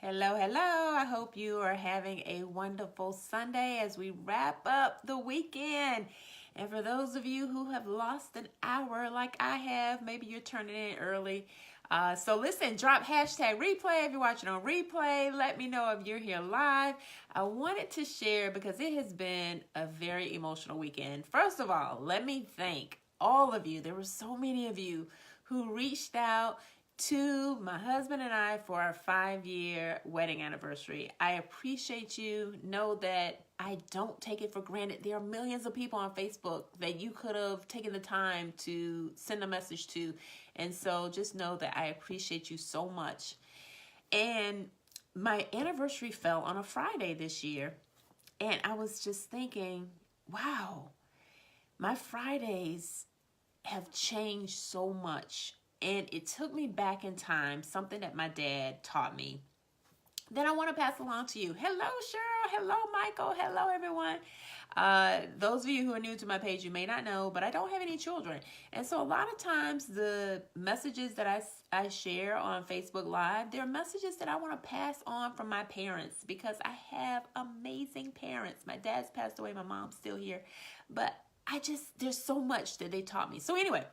Hello, hello. I hope you are having a wonderful Sunday as we wrap up the weekend. And for those of you who have lost an hour like I have, maybe you're turning in early. So listen, drop hashtag replay if you're watching on replay. Let me know if you're here live. I wanted to share because it has been a very emotional weekend. First of all, let me thank all of you. There were so many of you who reached out to my husband and I for our 5-year wedding anniversary. I appreciate you. Know that I don't take it for granted. There are millions of people on Facebook that you could have taken the time to send a message to. And so just know that I appreciate you so much. And my anniversary fell on a Friday this year. And I was just thinking, wow, my Fridays have changed so much. And it took me back in time, something that my dad taught me that I want to pass along to you. Hello, Cheryl. Hello, Michael. Hello, everyone. Those of you who are new to my page, you may not know, but I don't have any children. And so a lot of times the messages that I share on Facebook Live, they're messages that I want to pass on from my parents because I have amazing parents. My dad's passed away. My mom's still here. But there's so much that they taught me. So anyway,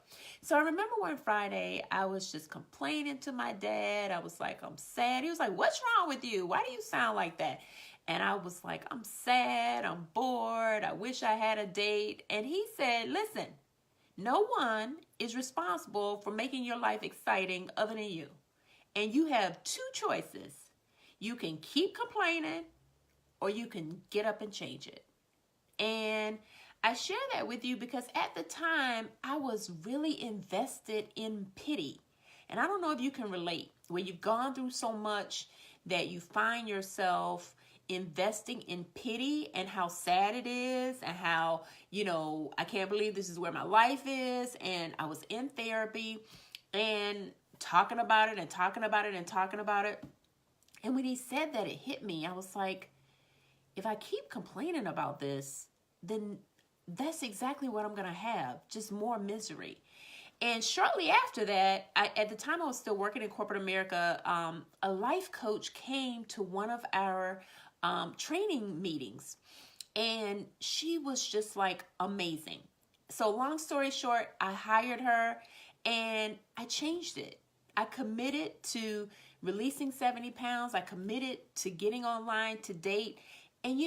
so I remember one Friday, I was just complaining to my dad. I was like, I'm sad. He was like, what's wrong with you? Why do you sound like that? And I was like, I'm sad. I'm bored. I wish I had a date. And he said, listen, no one is responsible for making your life exciting other than you. And you have two choices. You can keep complaining or you can get up and change it. And I share that with you because at the time I was really invested in pity. And I don't know if you can relate, where you've gone through so much that you find yourself investing in pity and how sad it is and how, I can't believe this is where my life is. And I was in therapy and talking about it and talking about it and talking about it. And when he said that, it hit me. I was like, if I keep complaining about this, then that's exactly what I'm going to have, just more misery. And shortly after that, at the time I was still working in corporate America, a life coach came to one of our training meetings. And she was just like amazing. So long story short, I hired her and I changed it. I committed to releasing 70 pounds. I committed to getting online to date. And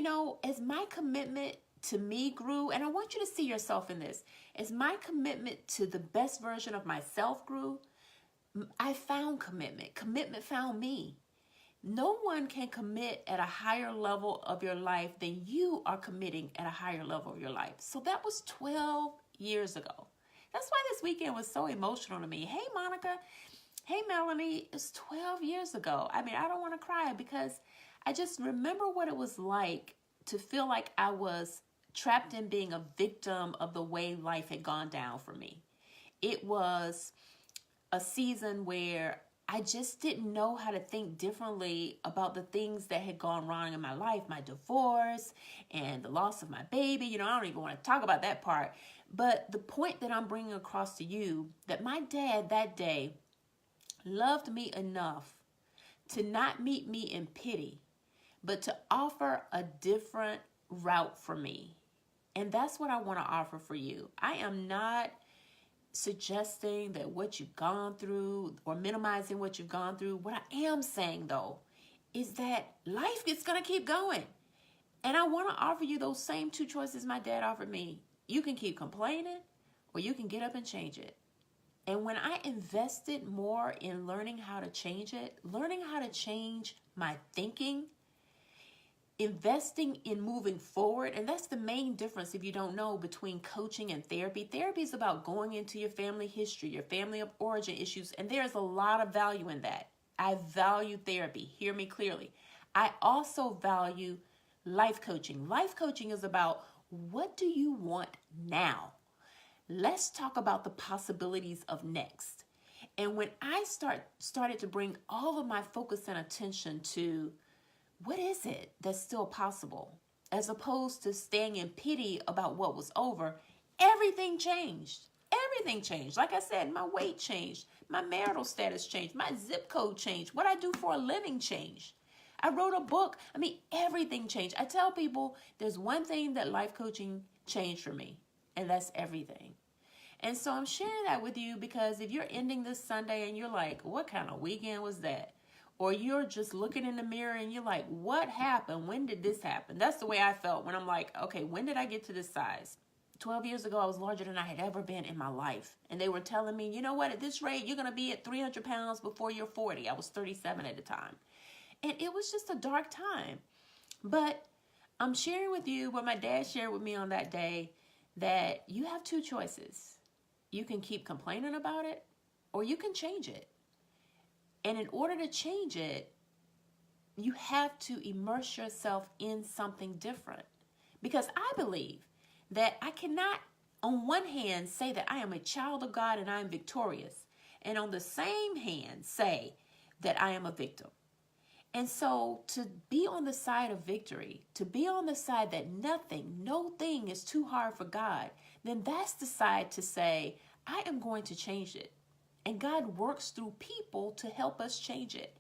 as my commitment to me grew, and I want you to see yourself in this, as my commitment to the best version of myself grew, I found commitment. Commitment found me. No one can commit at a higher level of your life than you are committing at a higher level of your life. So that was 12 years ago. That's why this weekend was so emotional to me. Hey, Monica. Hey, Melanie. It's 12 years ago. I mean, I don't want to cry because I just remember what it was like to feel like I was trapped in being a victim of the way life had gone down for me. It was a season where I just didn't know how to think differently about the things that had gone wrong in my life, my divorce and the loss of my baby. I don't even want to talk about that part. But the point that I'm bringing across to you, that my dad that day loved me enough to not meet me in pity, but to offer a different route for me. And that's what I want to offer for you. I am not suggesting that what you've gone through or minimizing what you've gone through. What I am saying, though, is that life is going to keep going. And I want to offer you those same two choices my dad offered me. You can keep complaining or you can get up and change it. And when I invested more in learning how to change it, learning how to change my thinking, investing in moving forward, and that's the main difference, if you don't know, between coaching and therapy. Therapy is about going into your family history, your family of origin issues, and there's a lot of value in that. I value therapy. Hear me clearly. I also value life coaching. Life coaching is about, what do you want now? Let's talk about the possibilities of next. And when I started to bring all of my focus and attention to what is it that's still possible, as opposed to staying in pity about what was over, everything changed. Everything changed. Like I said, my weight changed. My marital status changed. My zip code changed. What I do for a living changed. I wrote a book. I mean, everything changed. I tell people there's one thing that life coaching changed for me, and that's everything. And so I'm sharing that with you because if you're ending this Sunday and you're like, what kind of weekend was that? Or you're just looking in the mirror and you're like, what happened? When did this happen? That's the way I felt when I'm like, okay, when did I get to this size? 12 years ago, I was larger than I had ever been in my life. And they were telling me, you know what, at this rate, you're going to be at 300 pounds before you're 40. I was 37 at the time. And it was just a dark time. But I'm sharing with you what my dad shared with me on that day, that you have two choices. You can keep complaining about it, or you can change it. And in order to change it, you have to immerse yourself in something different. Because I believe that I cannot, on one hand, say that I am a child of God and I am victorious, and on the same hand, say that I am a victim. And so to be on the side of victory, to be on the side that nothing, no thing is too hard for God, then that's the side to say, I am going to change it. And God works through people to help us change it.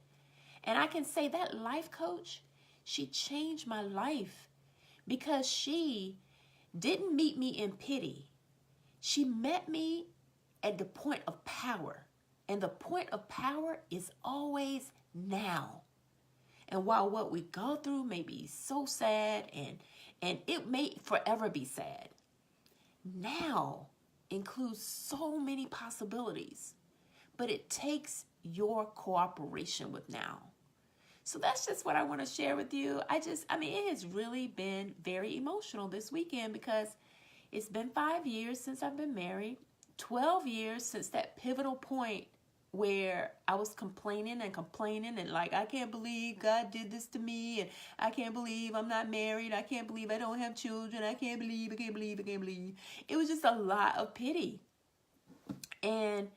And I can say that life coach, she changed my life because she didn't meet me in pity. She met me at the point of power. And the point of power is always now. And while what we go through may be so sad and it may forever be sad, now includes so many possibilities. But it takes your cooperation with now. So that's just what I want to share with you. It has really been very emotional this weekend because it's been 5 years since I've been married, 12 years since that pivotal point where I was complaining and like, I can't believe God did this to me, and I can't believe I'm not married, I can't believe I don't have children, I can't believe. It was just a lot of pity. And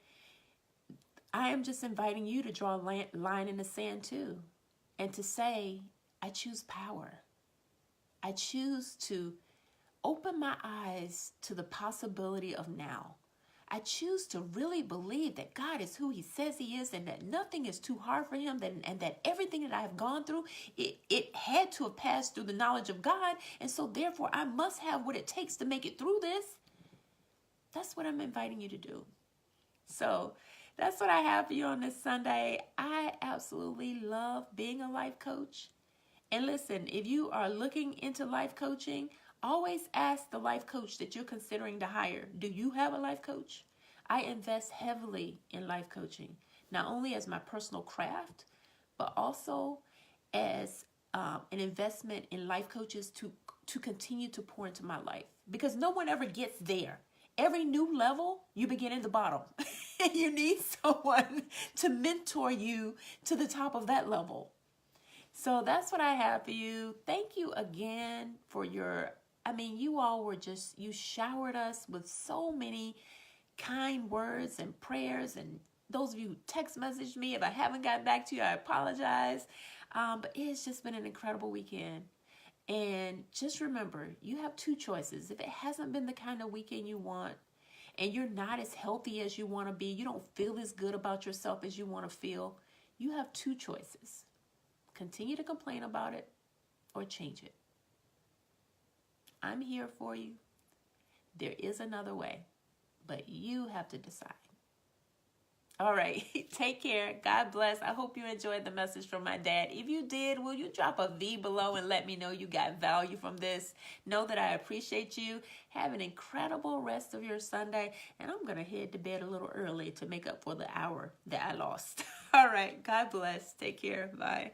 I am just inviting you to draw a line in the sand too, and to say, I choose power. I choose to open my eyes to the possibility of now. I choose to really believe that God is who he says he is, and that nothing is too hard for him, and that everything that I have gone through, it had to have passed through the knowledge of God, and so therefore I must have what it takes to make it through this. That's what I'm inviting you to do. So that's what I have for you on this Sunday. I absolutely love being a life coach. And listen, if you are looking into life coaching, always ask the life coach that you're considering to hire, do you have a life coach? I invest heavily in life coaching, not only as my personal craft, but also as an investment in life coaches to continue to pour into my life. Because no one ever gets there. Every new level, you begin at the bottom. You need someone to mentor you to the top of that level. So that's what I have for you. Thank you again for you all were you showered us with so many kind words and prayers. And those of you who text messaged me, if I haven't gotten back to you, I apologize. But it's just been an incredible weekend. And just remember, you have two choices. If it hasn't been the kind of weekend you want, and you're not as healthy as you want to be, you don't feel as good about yourself as you want to feel, you have two choices. Continue to complain about it or change it. I'm here for you. There is another way, but you have to decide. All right, take care. God bless. I hope you enjoyed the message from my dad. If you did, will you drop a V below and let me know you got value from this? Know that I appreciate you. Have an incredible rest of your Sunday. And I'm going to head to bed a little early to make up for the hour that I lost. All right, God bless. Take care. Bye.